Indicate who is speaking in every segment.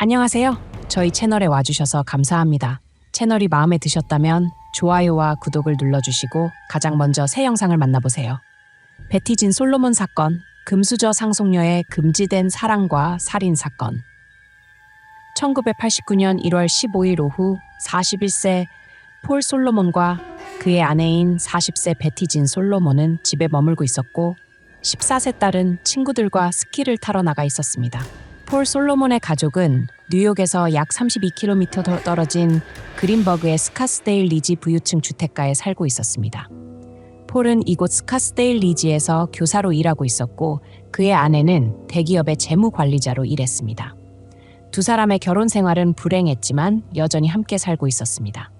Speaker 1: 안녕하세요. 저희 채널에 와주셔서 감사합니다. 채널이 마음에 드셨다면 좋아요와 구독을 눌러주시고 가장 먼저 새 영상을 만나보세요. 베티진 솔로몬 사건, 금수저 상속녀의 금지된 사랑과 살인 사건. 1989년 1월 15일 오후 41세 폴 솔로몬과 그의 아내인 40세 베티진 솔로몬은 집에 머물고 있었고 14세 딸은 친구들과 스키를 타러 나가 있었습니다. 폴 솔로몬의 가족은 뉴욕에서 약 32km 떨어진 그린버그의 스카스데일 리지 부유층 주택가에 살고 있었습니다. 폴은 이곳 스카스데일 리지에서 교사로 일하고 있었고 그의 아내는 대기업의 재무관리자로 일했습니다. 두 사람의 결혼 생활은 불행했지만 여전히 함께 살고 있었습니다.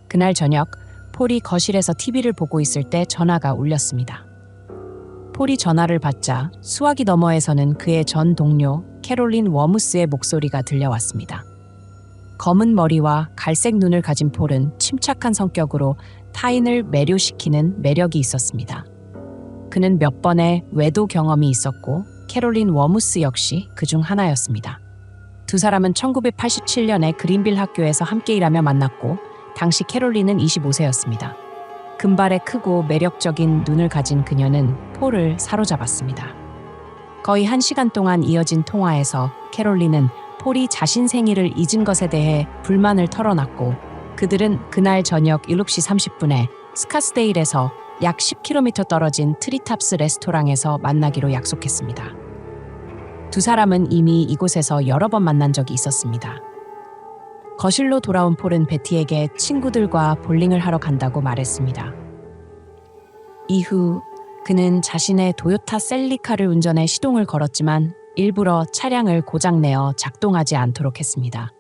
Speaker 1: 그날 저녁 폴이 거실에서 TV를 보고 있을 때 전화가 울렸습니다. 폴이 전화를 받자 수화기 너머에서는 그의 전 동료 캐롤린 워무스의 목소리가 들려왔습니다. 검은 머리와 갈색 눈을 가진 폴은 침착한 성격으로 타인을 매료시키는 매력이 있었습니다. 그는 몇 번의 외도 경험이 있었고 캐롤린 워무스 역시 그중 하나였습니다. 두 사람은 1987년에 그린빌 학교에서 함께 일하며 만났고 당시 캐롤린은 25세였습니다. 금발의 크고 매력적인 눈을 가진 그녀는 폴을 사로잡았습니다. 거의 1시간 동안 이어진 통화에서 캐롤린은 폴이 자신 생일을 잊은 것에 대해 불만을 털어놨고 그들은 그날 저녁 7시 30분에 스카스데일에서 약 10km 떨어진 트리탑스 레스토랑에서 만나기로 약속했습니다. 두 사람은 이미 이곳에서 여러 번 만난 적이 있었습니다. 거실로 돌아온 폴은 베티에게 친구들과 볼링을 하러 간다고 말했습니다. 이후 그는 자신의 도요타 셀리카를 운전해 시동을 걸었지만 일부러 차량을 고장내어 작동하지 않도록 했습니다.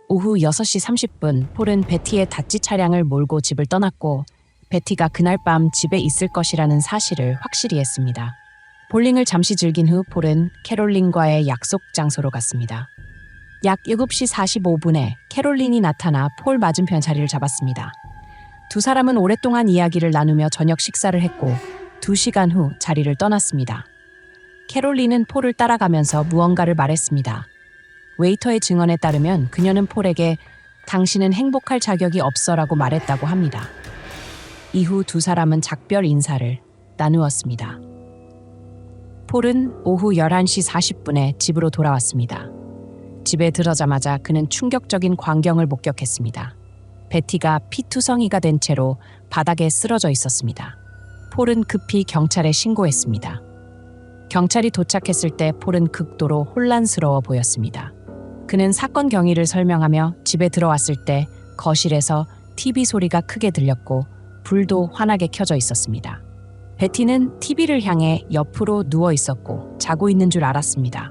Speaker 1: 오후 6시 30분 폴은 베티의 다찌 차량을 몰고 집을 떠났고 베티가 그날 밤 집에 있을 것이라는 사실을 확실히 했습니다. 볼링을 잠시 즐긴 후 폴은 캐롤린과의 약속 장소로 갔습니다. 약 7시 45분에 캐롤린이 나타나 폴 맞은편 자리를 잡았습니다. 두 사람은 오랫동안 이야기를 나누며 저녁 식사를 했고 2시간 후 자리를 떠났습니다. 캐롤린은 폴을 따라가면서 무언가를 말했습니다. 웨이터의 증언에 따르면 그녀는 폴에게 당신은 행복할 자격이 없어라고 말했다고 합니다. 이후 두 사람은 작별 인사를 나누었습니다. 폴은 오후 11시 40분에 집으로 돌아왔습니다. 집에 들어자마자 그는 충격적인 광경을 목격했습니다. 베티가 피투성이가 된 채로 바닥에 쓰러져 있었습니다. 폴은 급히 경찰에 신고했습니다. 경찰이 도착했을 때 폴은 극도로 혼란스러워 보였습니다. 그는 사건 경위를 설명하며 집에 들어왔을 때 거실에서 TV 소리가 크게 들렸고 불도 환하게 켜져 있었습니다. 베티는 TV를 향해 옆으로 누워 있었고 자고 있는 줄 알았습니다.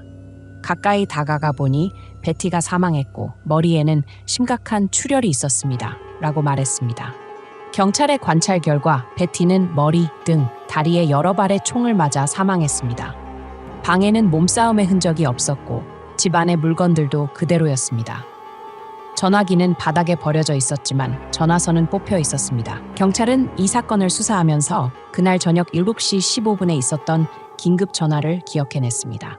Speaker 1: 가까이 다가가 보니 베티가 사망했고 머리에는 심각한 출혈이 있었습니다. 라고 말했습니다. 경찰의 관찰 결과 베티는 머리, 등, 다리에 여러 발의 총을 맞아 사망했습니다. 방에는 몸싸움의 흔적이 없었고 집 안의 물건들도 그대로였습니다. 전화기는 바닥에 버려져 있었지만 전화선은 뽑혀 있었습니다. 경찰은 이 사건을 수사하면서 그날 저녁 7시 15분에 있었던 긴급 전화를 기억해냈습니다.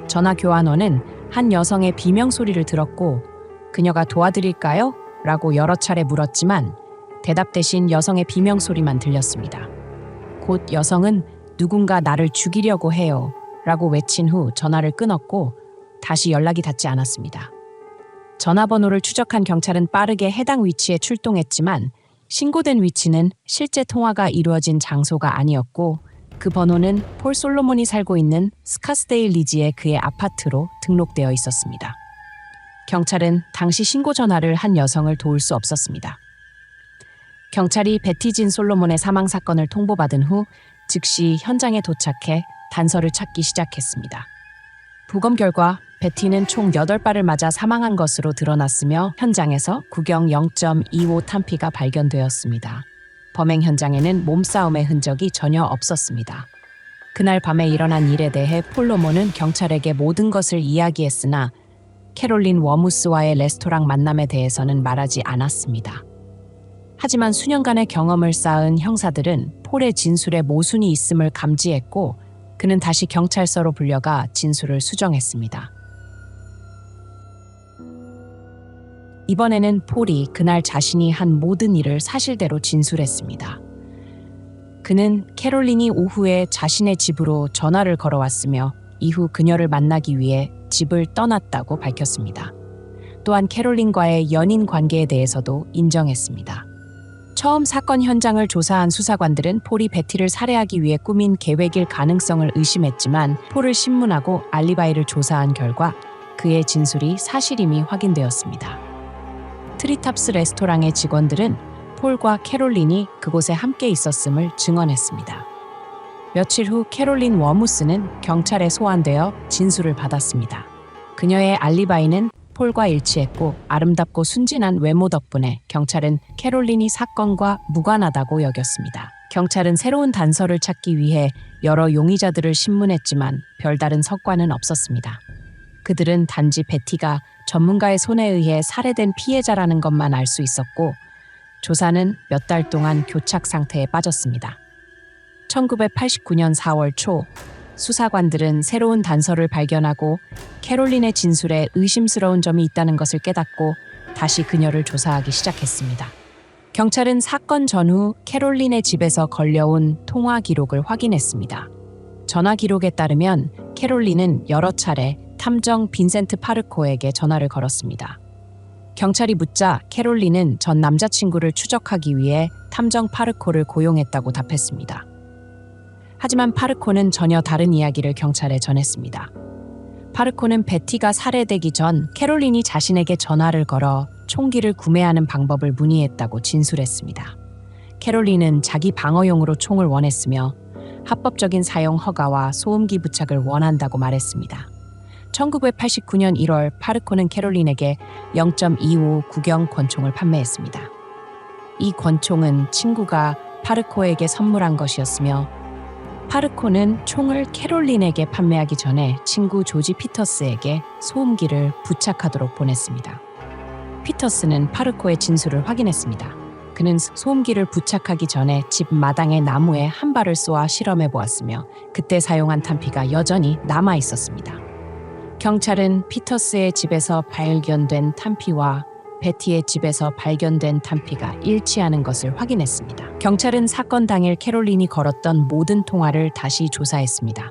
Speaker 1: 전화 교환원은 한 여성의 비명 소리를 들었고 그녀가 도와드릴까요? 라고 여러 차례 물었지만 대답 대신 여성의 비명 소리만 들렸습니다. 곧 여성은 누군가 나를 죽이려고 해요 라고 외친 후 전화를 끊었고 다시 연락이 닿지 않았습니다. 전화번호를 추적한 경찰은 빠르게 해당 위치에 출동했지만 신고된 위치는 실제 통화가 이루어진 장소가 아니었고 그 번호는 폴 솔로몬이 살고 있는 스카스데일 리지의 그의 아파트로 등록되어 있었습니다. 경찰은 당시 신고 전화를 한 여성을 도울 수 없었습니다. 경찰이 베티진 솔로몬의 사망 사건을 통보받은 후 즉시 현장에 도착해 단서를 찾기 시작했습니다. 부검 결과 베티는 총 8발을 맞아 사망한 것으로 드러났으며 현장에서 구경 0.25 탄피가 발견되었습니다. 범행 현장에는 몸싸움의 흔적이 전혀 없었습니다. 그날 밤에 일어난 일에 대해 폴로몬은 경찰에게 모든 것을 이야기했으나 캐롤린 워무스와의 레스토랑 만남에 대해서는 말하지 않았습니다. 하지만 수년간의 경험을 쌓은 형사들은 폴의 진술에 모순이 있음을 감지했고 그는 다시 경찰서로 불려가 진술을 수정했습니다. 이번에는 폴이 그날 자신이 한 모든 일을 사실대로 진술했습니다. 그는 캐롤린이 오후에 자신의 집으로 전화를 걸어왔으며 이후 그녀를 만나기 위해 집을 떠났다고 밝혔습니다. 또한 캐롤린과의 연인 관계에 대해서도 인정했습니다. 처음 사건 현장을 조사한 수사관들은 폴이 베티를 살해하기 위해 꾸민 계획일 가능성을 의심했지만 폴을 신문하고 알리바이를 조사한 결과 그의 진술이 사실임이 확인되었습니다. 트리탑스 레스토랑의 직원들은 폴과 캐롤린이 그곳에 함께 있었음을 증언했습니다. 며칠 후 캐롤린 워무스는 경찰에 소환되어 진술을 받았습니다. 그녀의 알리바이는 폴과 일치했고 아름답고 순진한 외모 덕분에 경찰은 캐롤린이 사건과 무관하다고 여겼습니다. 경찰은 새로운 단서를 찾기 위해 여러 용의자들을 신문했지만 별다른 성과는 없었습니다. 그들은 단지 베티가 전문가의 손에 의해 살해된 피해자라는 것만 알 수 있었고 조사는 몇 달 동안 교착 상태에 빠졌습니다. 1989년 4월 초 수사관들은 새로운 단서를 발견하고 캐롤린의 진술에 의심스러운 점이 있다는 것을 깨닫고 다시 그녀를 조사하기 시작했습니다. 경찰은 사건 전후 캐롤린의 집에서 걸려온 통화 기록을 확인했습니다. 전화 기록에 따르면 캐롤린은 여러 차례 탐정 빈센트 파르코에게 전화를 걸었습니다. 경찰이 묻자 캐롤린은 전 남자친구를 추적하기 위해 탐정 파르코를 고용했다고 답했습니다. 하지만 파르코는 전혀 다른 이야기를 경찰에 전했습니다. 파르코는 베티가 살해되기 전 캐롤린이 자신에게 전화를 걸어 총기를 구매하는 방법을 문의했다고 진술했습니다. 캐롤린은 자기 방어용으로 총을 원했으며 합법적인 사용 허가와 소음기 부착을 원한다고 말했습니다. 1989년 1월 파르코는 캐롤린에게 0.25 구경 권총을 판매했습니다. 이 권총은 친구가 파르코에게 선물한 것이었으며 파르코는 총을 캐롤린에게 판매하기 전에 친구 조지 피터스에게 소음기를 부착하도록 보냈습니다. 피터스는 파르코의 진술을 확인했습니다. 그는 소음기를 부착하기 전에 집 마당의 나무에 한 발을 쏘아 실험해 보았으며 그때 사용한 탄피가 여전히 남아 있었습니다. 경찰은 피터스의 집에서 발견된 탄피와 베티의 집에서 발견된 탄피가 일치하는 것을 확인했습니다. 경찰은 사건 당일 캐롤린이 걸었던 모든 통화를 다시 조사했습니다.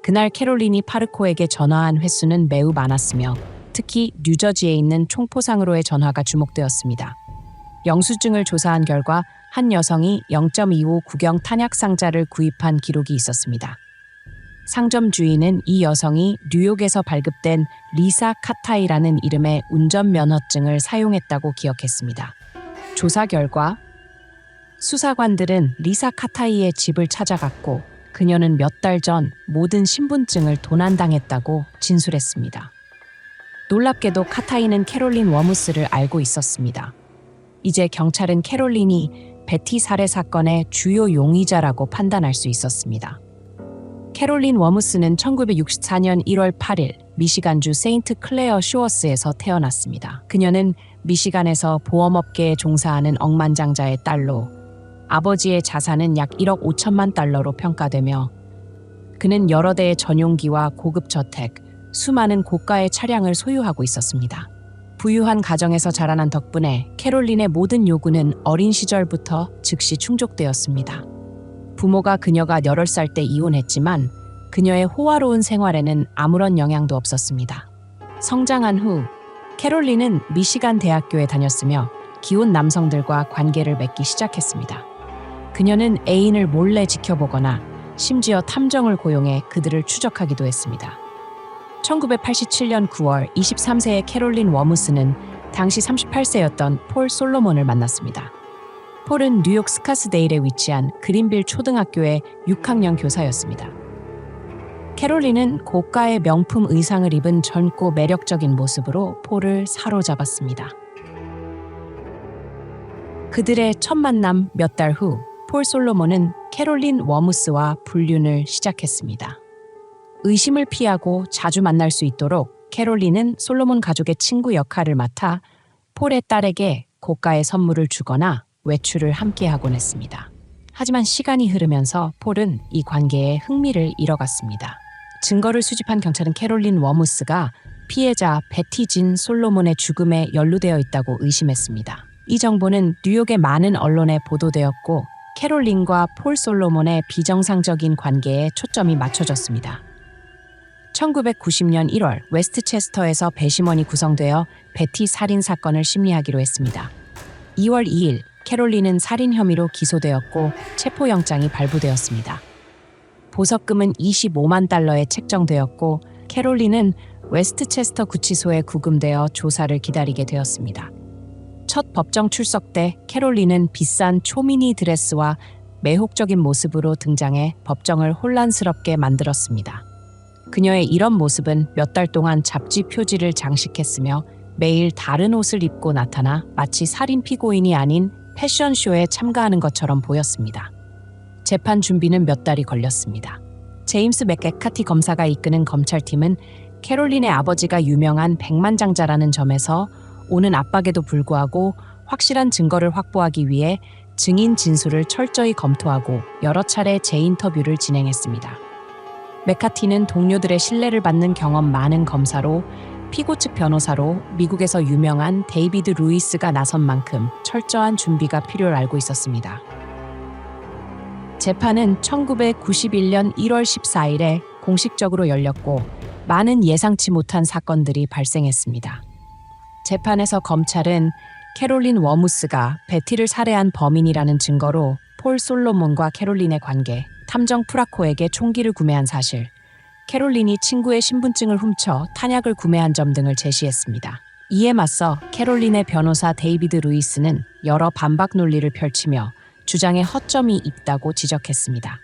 Speaker 1: 그날 캐롤린이 파르코에게 전화한 횟수는 매우 많았으며 특히 뉴저지에 있는 총포상으로의 전화가 주목되었습니다. 영수증을 조사한 결과 한 여성이 0.25 구경 탄약 상자를 구입한 기록이 있었습니다. 상점 주인은 이 여성이 뉴욕에서 발급된 리사 카타이라는 이름의 운전면허증을 사용했다고 기억했습니다. 조사 결과 수사관들은 리사 카타이의 집을 찾아갔고 그녀는 몇 달 전 모든 신분증을 도난당했다고 진술했습니다. 놀랍게도 카타이는 캐롤린 워무스를 알고 있었습니다. 이제 경찰은 캐롤린이 베티 살해 사건의 주요 용의자라고 판단할 수 있었습니다. 캐롤린 워무스는 1964년 1월 8일 미시간주 세인트 클레어 쇼어스에서 태어났습니다. 그녀는 미시간에서 보험업계에 종사하는 억만장자의 딸로 아버지의 자산은 약 1억 5천만 달러로 평가되며 그는 여러 대의 전용기와 고급 저택, 수많은 고가의 차량을 소유하고 있었습니다. 부유한 가정에서 자라난 덕분에 캐롤린의 모든 요구는 어린 시절부터 즉시 충족되었습니다. 부모가 그녀가 8살 때 이혼했지만 그녀의 호화로운 생활에는 아무런 영향도 없었습니다. 성장한 후 캐롤린은 미시간 대학교에 다녔으며 기혼 남성들과 관계를 맺기 시작했습니다. 그녀는 애인을 몰래 지켜보거나 심지어 탐정을 고용해 그들을 추적하기도 했습니다. 1987년 9월 23세의 캐롤린 워무스는 당시 38세였던 폴 솔로몬을 만났습니다. 폴은 뉴욕 스카스데일에 위치한 그린빌 초등학교의 6학년 교사였습니다. 캐롤린은 고가의 명품 의상을 입은 젊고 매력적인 모습으로 폴을 사로잡았습니다. 그들의 첫 만남 몇 달 후 폴 솔로몬은 캐롤린 워무스와 불륜을 시작했습니다. 의심을 피하고 자주 만날 수 있도록 캐롤린은 솔로몬 가족의 친구 역할을 맡아 폴의 딸에게 고가의 선물을 주거나 외출을 함께하곤 했습니다. 하지만 시간이 흐르면서 폴은 이 관계에 흥미를 잃어갔습니다. 증거를 수집한 경찰은 캐롤린 워무스가 피해자 베티 진 솔로몬의 죽음에 연루되어 있다고 의심했습니다. 이 정보는 뉴욕의 많은 언론에 보도되었고 캐롤린과 폴 솔로몬의 비정상적인 관계에 초점이 맞춰졌습니다. 1990년 1월 웨스트체스터에서 배심원이 구성되어 베티 살인 사건을 심리하기로 했습니다. 2월 2일 캐롤린은 살인 혐의로 기소되었고 체포영장이 발부되었습니다. 보석금은 $25만 책정되었고 캐롤린은 웨스트체스터 구치소에 구금되어 조사를 기다리게 되었습니다. 첫 법정 출석 때 캐롤린은 비싼 초미니 드레스와 매혹적인 모습으로 등장해 법정을 혼란스럽게 만들었습니다. 그녀의 이런 모습은 몇 달 동안 잡지 표지를 장식했으며 매일 다른 옷을 입고 나타나 마치 살인 피고인이 아닌 패션쇼에 참가하는 것처럼 보였습니다. 재판 준비는 몇 달이 걸렸습니다. 제임스 맥게카티 검사가 이끄는 검찰팀은 캐롤린의 아버지가 유명한 백만장자라는 점에서 오는 압박에도 불구하고 확실한 증거를 확보하기 위해 증인 진술을 철저히 검토하고 여러 차례 재인터뷰를 진행했습니다. 맥카티는 동료들의 신뢰를 받는 경험 많은 검사로 피고 측 변호사로 미국에서 유명한 데이비드 루이스가 나선 만큼 철저한 준비가 필요를 알고 있었습니다. 재판은 1991년 1월 14일에 공식적으로 열렸고 많은 예상치 못한 사건들이 발생했습니다. 재판에서 검찰은 캐롤린 워무스가 베티를 살해한 범인이라는 증거로 폴 솔로몬과 캐롤린의 관계, 탐정 프라코에게 총기를 구매한 사실, 캐롤린이 친구의 신분증을 훔쳐 탄약을 구매한 점 등을 제시했습니다. 이에 맞서 캐롤린의 변호사 데이비드 루이스는 여러 반박 논리를 펼치며 주장에 허점이 있다고 지적했습니다.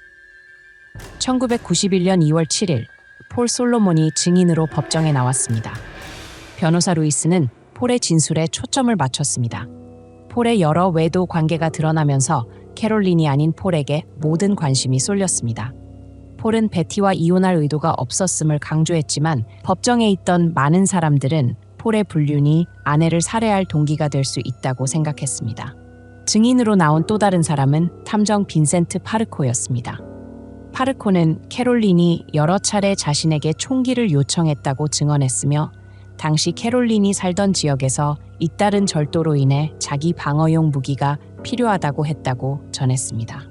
Speaker 1: 1991년 2월 7일 폴 솔로몬이 증인으로 법정에 나왔습니다. 변호사 루이스는 폴의 진술에 초점을 맞췄습니다. 폴의 여러 외도 관계가 드러나면서 캐롤린이 아닌 폴에게 모든 관심이 쏠렸습니다. 폴은 베티와 이혼할 의도가 없었음을 강조했지만 법정에 있던 많은 사람들은 폴의 불륜이 아내를 살해할 동기가 될 수 있다고 생각했습니다. 증인으로 나온 또 다른 사람은 탐정 빈센트 파르코였습니다. 파르코는 캐롤린이 여러 차례 자신에게 총기를 요청했다고 증언했으며 당시 캐롤린이 살던 지역에서 잇따른 절도로 인해 자기 방어용 무기가 필요하다고 했다고 전했습니다.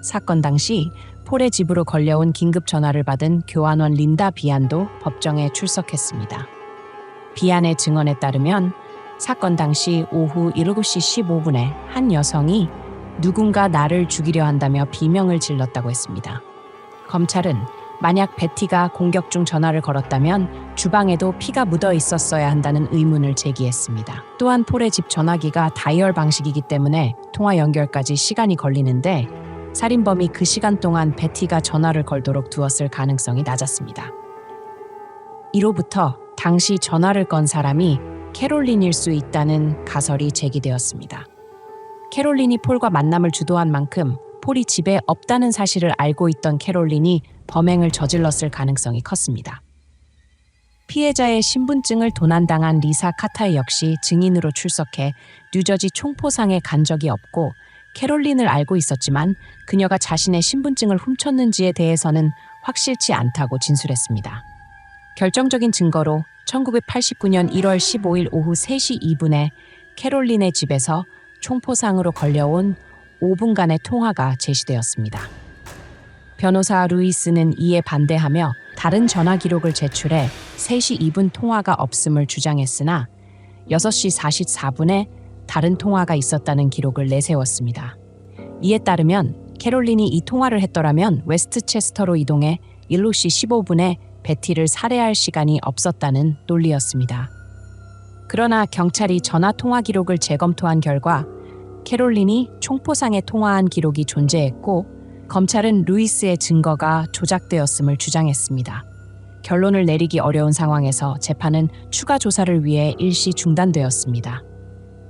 Speaker 1: 사건 당시 폴의 집으로 걸려온 긴급 전화를 받은 교환원 린다 비안도 법정에 출석했습니다. 비안의 증언에 따르면 사건 당시 오후 7시 15분에 한 여성이 누군가 나를 죽이려 한다며 비명을 질렀다고 했습니다. 검찰은 만약 베티가 공격 중 전화를 걸었다면 주방에도 피가 묻어 있었어야 한다는 의문을 제기했습니다. 또한 폴의 집 전화기가 다이얼 방식이기 때문에 통화 연결까지 시간이 걸리는데 살인범이 그 시간 동안 베티가 전화를 걸도록 두었을 가능성이 낮았습니다. 이로부터 당시 전화를 건 사람이 캐롤린일 수 있다는 가설이 제기되었습니다. 캐롤린이 폴과 만남을 주도한 만큼 폴이 집에 없다는 사실을 알고 있던 캐롤린이 범행을 저질렀을 가능성이 컸습니다. 피해자의 신분증을 도난당한 리사 카타이 역시 증인으로 출석해 뉴저지 총포상에 간 적이 없고 캐롤린을 알고 있었지만 그녀가 자신의 신분증을 훔쳤는지에 대해서는 확실치 않다고 진술했습니다. 결정적인 증거로 1989년 1월 15일 오후 3시 2분에 캐롤린의 집에서 총포상으로 걸려온 5분간의 통화가 제시되었습니다. 변호사 루이스는 이에 반대하며 다른 전화 기록을 제출해 3시 2분 통화가 없음을 주장했으나 6시 44분에 다른 통화가 있었다는 기록을 내세웠습니다. 이에 따르면 캐롤린이 이 통화를 했더라면 웨스트체스터로 이동해 7시 15분에 베티를 살해할 시간이 없었다는 논리였습니다. 그러나 경찰이 전화 통화 기록을 재검토한 결과 캐롤린이 총포상에 통화한 기록이 존재했고 검찰은 루이스의 증거가 조작되었음을 주장했습니다. 결론을 내리기 어려운 상황에서 재판은 추가 조사를 위해 일시 중단되었습니다.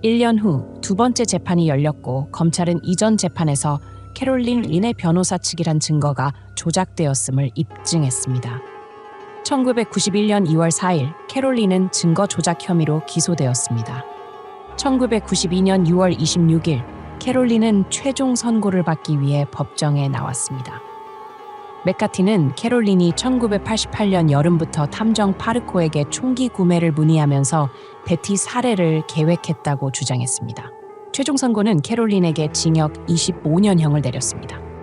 Speaker 1: 1년 후 두 번째 재판이 열렸고 검찰은 이전 재판에서 캐롤린 린의 변호사 측이란 증거가 조작되었음을 입증했습니다. 1991년 2월 4일 캐롤린은 증거 조작 혐의로 기소되었습니다. 1992년 6월 26일 캐롤린은 최종 선고를 받기 위해 법정에 나왔습니다. 맥카티는 캐롤린이 1988년 여름부터 탐정 파르코에게 총기 구매를 문의하면서 베티 살해를 계획했다고 주장했습니다. 최종 선고는 캐롤린에게 징역 25년형을 내렸습니다.